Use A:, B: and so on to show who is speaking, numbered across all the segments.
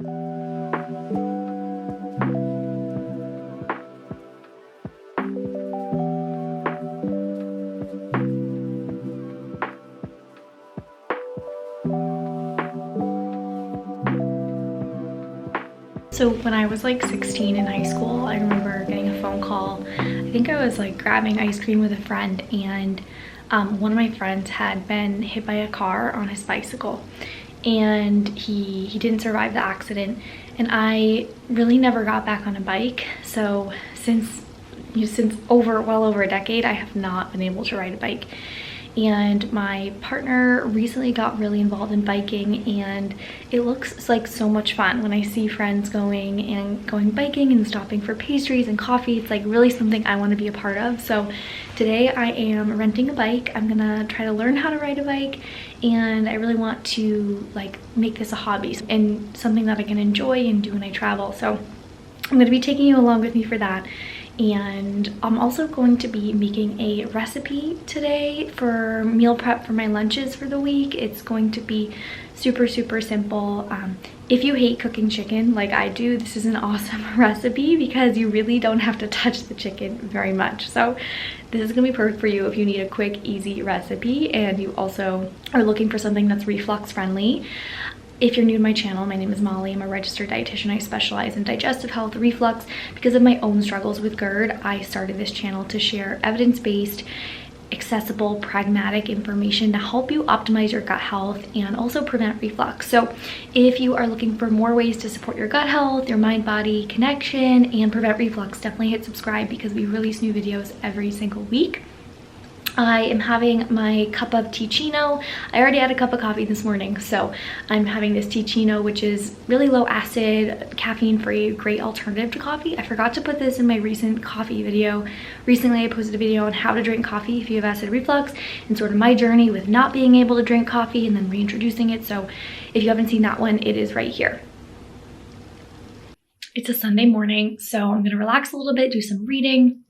A: So when I was like 16 in high school, I remember getting a phone call. I think I was like grabbing ice cream with a friend, and one of my friends had been hit by a car on his bicycle, and he didn't survive the accident. And I really never got back on a bike. So since well over a decade, I have not been able to ride a bike. And my partner recently got really involved in biking, and it looks like so much fun when I see friends going biking and stopping for pastries and coffee. It's like really something I want to be a part of. So today I am renting a bike. I'm gonna try to learn how to ride a bike, and I really want to like make this a hobby and something that I can enjoy and do when I travel. So I'm going to be taking you along with me for that. And I'm also going to be making a recipe today for meal prep for my lunches for the week. It's going to be super simple. If you hate cooking chicken like I do, this is an awesome recipe because you really don't have to touch the chicken very much. So this is gonna be perfect for you if you need a quick, easy recipe and you also are looking for something that's reflux friendly. If you're new to my channel, my name is Molly. I'm a registered dietitian. I specialize in digestive health, reflux. Because of my own struggles with GERD, I started this channel to share evidence-based, accessible, pragmatic information to help you optimize your gut health and also prevent reflux. So if you are looking for more ways to support your gut health, your mind-body connection, and prevent reflux, definitely hit subscribe because we release new videos every single week. I am having my cup of teachino. I already had a cup of coffee this morning, so I'm having this teachino, which is really low acid, caffeine-free, great alternative to coffee. I forgot to put this in my recent coffee video. Recently, I posted a video on how to drink coffee if you have acid reflux and sort of my journey with not being able to drink coffee and then reintroducing it. So if you haven't seen that one, it is right here. It's a Sunday morning, so I'm gonna relax a little bit, do some reading,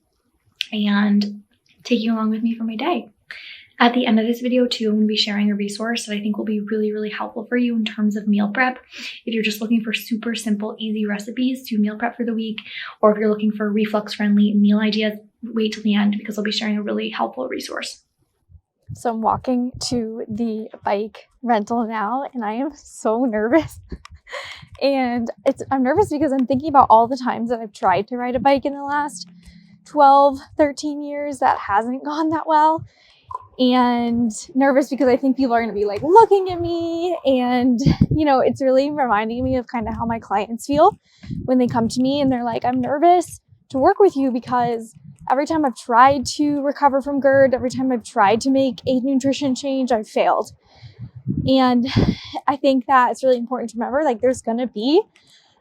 A: and take you along with me for my day. At the end of this video too, I'm going to be sharing a resource that I think will be really helpful for you in terms of meal prep. If you're just looking for super simple, easy recipes to meal prep for the week, or if you're looking for reflux friendly meal ideas, wait till the end because I'll be sharing a really helpful resource. So I'm walking to the bike rental now and I am so nervous. And I'm nervous because I'm thinking about all the times that I've tried to ride a bike in the last 12, 13 years that hasn't gone that well, and nervous because I think people are going to be like looking at me, and you know, it's really reminding me of kind of how my clients feel when they come to me and they're like, I'm nervous to work with you because every time I've tried to recover from GERD, every time I've tried to make a nutrition change, I've failed. And I think that it's really important to remember, like, there's going to be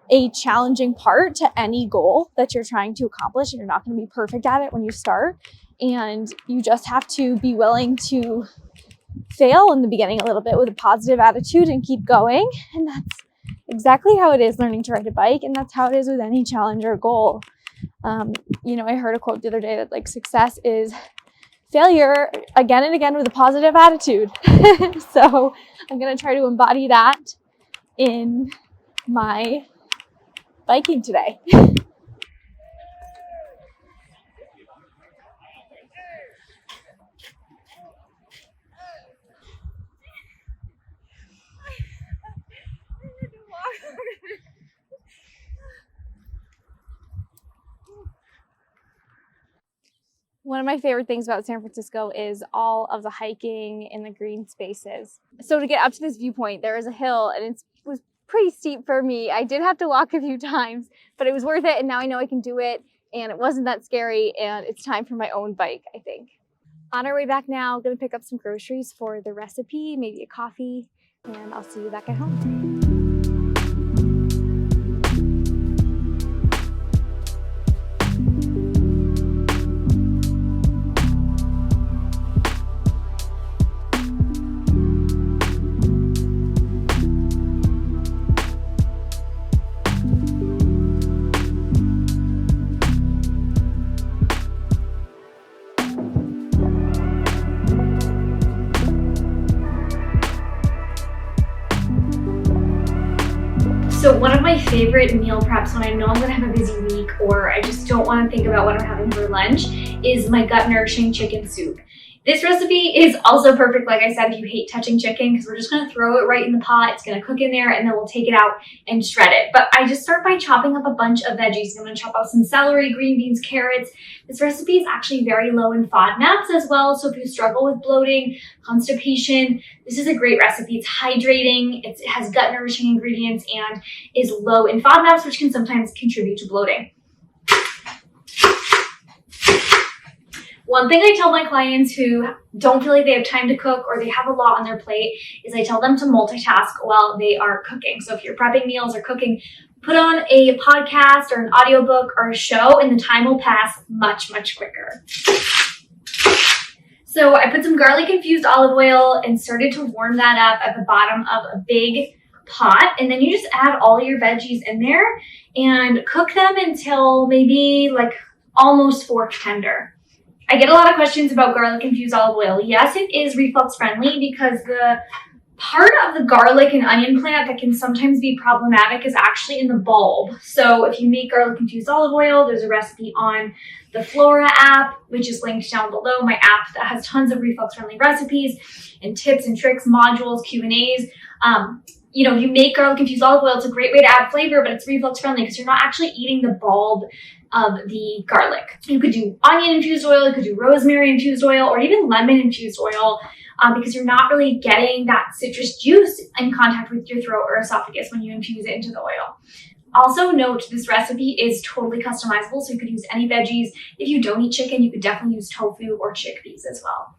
A: a challenging part to any goal that you're trying to accomplish, and you're not going to be perfect at it when you start, and you just have to be willing to fail in the beginning a little bit with a positive attitude and keep going. And that's exactly how it is learning to ride a bike, and that's how it is with any challenge or goal. You know, I heard a quote the other day that like success is failure again and again with a positive attitude. So I'm going to try to embody that in my biking today. One of my favorite things about San Francisco is all of the hiking and the green spaces. So to get up to this viewpoint, there is a hill and it was pretty steep for me. I did have to walk a few times, but it was worth it. And now I know I can do it and it wasn't that scary, and it's time for my own bike, I think. On our way back now, gonna pick up some groceries for the recipe, maybe a coffee, and I'll see you back at home. So one of my favorite meal preps when I know I'm gonna have a busy week or I just don't wanna think about what I'm having for lunch is my gut nourishing chicken soup. This recipe is also perfect, like I said, if you hate touching chicken, because we're just gonna throw it right in the pot. It's gonna cook in there and then we'll take it out and shred it. But I just start by chopping up a bunch of veggies. I'm gonna chop up some celery, green beans, carrots. This recipe is actually very low in FODMAPs as well. So if you struggle with bloating, constipation, this is a great recipe. It's hydrating, it has gut nourishing ingredients, and is low in FODMAPs, which can sometimes contribute to bloating. One thing I tell my clients who don't feel like they have time to cook or they have a lot on their plate is I tell them to multitask while they are cooking. So if you're prepping meals or cooking, put on a podcast or an audiobook or a show and the time will pass much, much quicker. So I put some garlic infused olive oil and started to warm that up at the bottom of a big pot. And then you just add all your veggies in there and cook them until maybe like almost fork tender. I get a lot of questions about garlic infused olive oil. Yes, it is reflux friendly because the part of the garlic and onion plant that can sometimes be problematic is actually in the bulb. So if you make garlic infused olive oil, there's a recipe on the Flora app, which is linked down below, my app that has tons of reflux friendly recipes and tips and tricks, modules, Q&As. You know, if you make garlic infused olive oil, it's a great way to add flavor, but it's reflux friendly because you're not actually eating the bulb of the garlic. You could do onion infused oil, you could do rosemary infused oil, or even lemon infused oil because you're not really getting that citrus juice in contact with your throat or esophagus when you infuse it into the oil. Also note, this recipe is totally customizable, so you could use any veggies. If you don't eat chicken, you could definitely use tofu or chickpeas as well.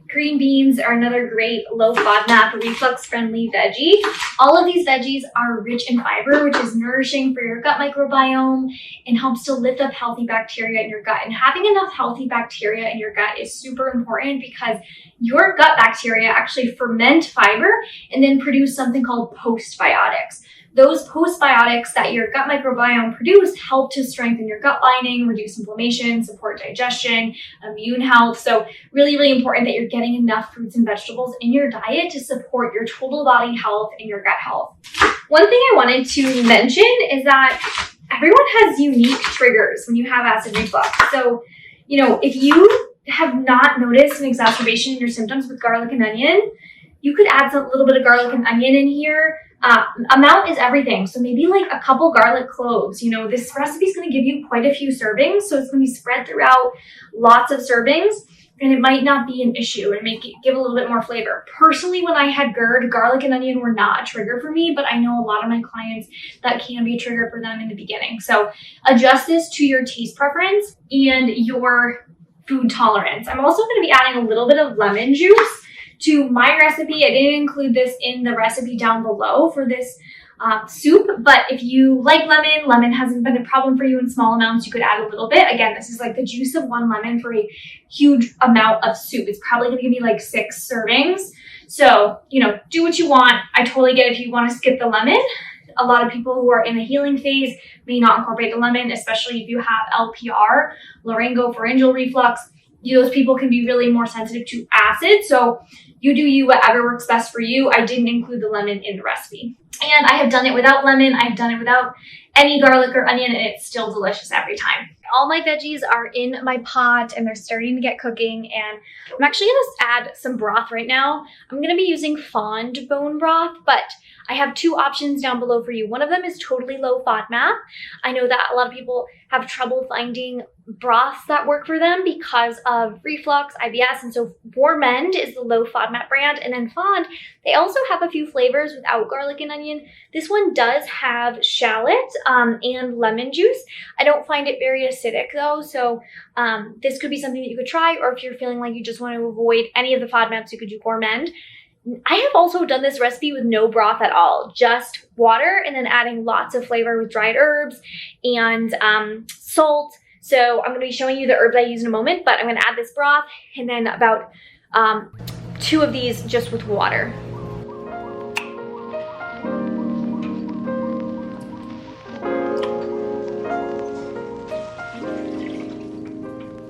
A: Green beans are another great low FODMAP, reflux friendly veggie. All of these veggies are rich in fiber, which is nourishing for your gut microbiome and helps to lift up healthy bacteria in your gut. And having enough healthy bacteria in your gut is super important because your gut bacteria actually ferment fiber and then produce something called postbiotics. Those postbiotics that your gut microbiome produce help to strengthen your gut lining, reduce inflammation, support digestion, immune health. So really, really important that you're getting enough fruits and vegetables in your diet to support your total body health and your gut health. One thing I wanted to mention is that everyone has unique triggers when you have acid reflux. So, you know, if you have not noticed an exacerbation in your symptoms with garlic and onion, you could add a little bit of garlic and onion in here. Amount is everything. So maybe like a couple garlic cloves. You know, this recipe is going to give you quite a few servings. So it's going to be spread throughout lots of servings and it might not be an issue and give a little bit more flavor. Personally, when I had GERD, garlic and onion were not a trigger for me, but I know a lot of my clients that can be a trigger for them in the beginning. So adjust this to your taste preference and your food tolerance. I'm also going to be adding a little bit of lemon juice to my recipe. I didn't include this in the recipe down below for this soup, but if you like lemon hasn't been a problem for you in small amounts, you could add a little bit. Again, this is like the juice of one lemon for a huge amount of soup. It's probably gonna give me like 6 servings. So, you know, do what you want. I totally get if you want to skip the lemon. A lot of people who are in a healing phase may not incorporate the lemon, especially if you have LPR, laryngopharyngeal reflux. Those people can be really more sensitive to acid. So you do you, whatever works best for you. I didn't include the lemon in the recipe. And I have done it without lemon. I've done it without any garlic or onion, and it's still delicious every time. All my veggies are in my pot and they're starting to get cooking, and I'm actually gonna add some broth right now. I'm gonna be using fond bone broth, but I have 2 options down below for you. One of them is totally low FODMAP. I know that a lot of people have trouble finding broths that work for them because of reflux, IBS, and so Gourmand is the low FODMAP brand, and then Fond, they also have a few flavors without garlic and onion. This one does have shallot and lemon juice. I don't find it very acidic though, so this could be something that you could try, or if you're feeling like you just want to avoid any of the FODMAPs, you could do Gourmand. I have also done this recipe with no broth at all, just water and then adding lots of flavor with dried herbs and salt. So I'm going to be showing you the herbs I use in a moment, but I'm going to add this broth and then about 2 of these just with water.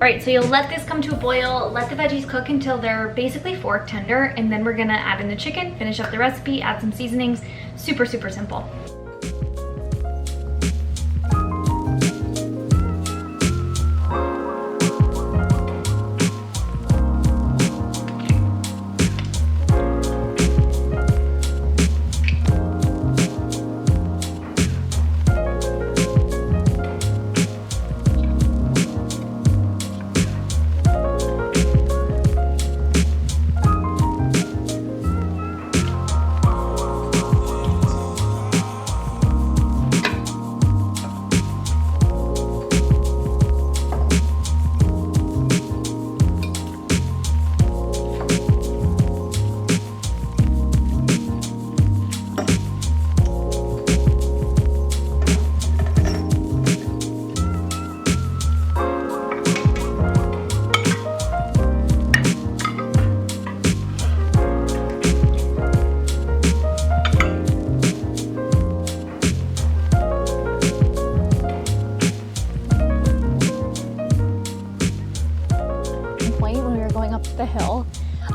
A: All right, so you'll let this come to a boil, let the veggies cook until they're basically fork tender, and then we're gonna add in the chicken, finish up the recipe, add some seasonings. Super, super simple.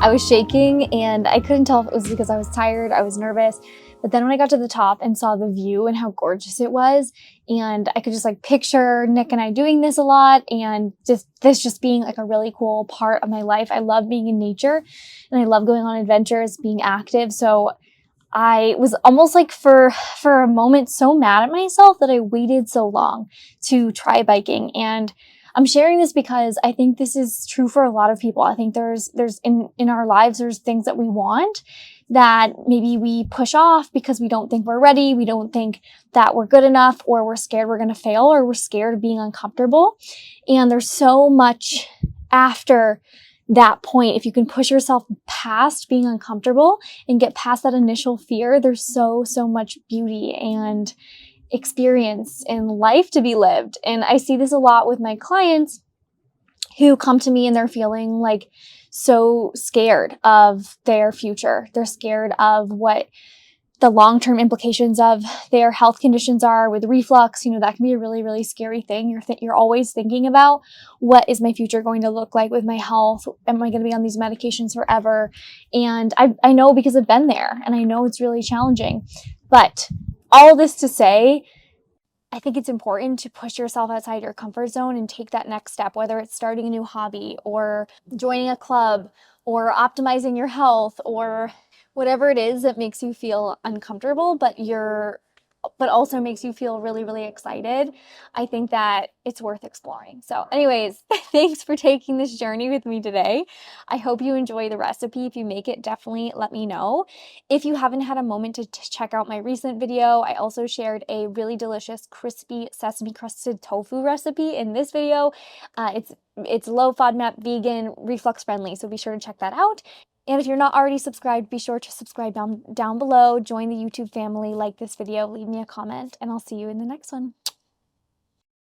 B: I was shaking and I couldn't tell if it was because I was tired, I was nervous. But then when I got to the top and saw the view and how gorgeous it was, and I could just like picture Nick and I doing this a lot, and just being like a really cool part of my life. I love being in nature and I love going on adventures, being active. So I was almost like for a moment so mad at myself that I waited so long to try biking. And I'm sharing this because I think this is true for a lot of people. I think there's in our lives, there's things that we want that maybe we push off because we don't think we're ready. We don't think that we're good enough, or we're scared we're going to fail, or we're scared of being uncomfortable. And there's so much after that point. If you can push yourself past being uncomfortable and get past that initial fear, there's so much beauty and experience in life to be lived. And I see this a lot with my clients who come to me and they're feeling like so scared of their future. They're scared of what the long-term implications of their health conditions are with reflux. You know, that can be a really, really scary thing. You're always thinking about, what is my future going to look like with my health? Am I going to be on these medications forever? And I know, because I've been there, and I know it's really challenging. But all this to say, I think it's important to push yourself outside your comfort zone and take that next step, whether it's starting a new hobby or joining a club or optimizing your health or whatever it is that makes you feel uncomfortable, but also makes you feel really, really excited. I think that it's worth exploring. So anyways, thanks for taking this journey with me today. I hope you enjoy the recipe. If you make it, definitely let me know. If you haven't had a moment to check out my recent video, I also shared a really delicious crispy sesame crusted tofu recipe in this video. It's low FODMAP, vegan, reflux friendly, so be sure to check that out. And if you're not already subscribed, be sure to subscribe down below, join the YouTube family, like this video, leave me a comment, and I'll see you in the next one.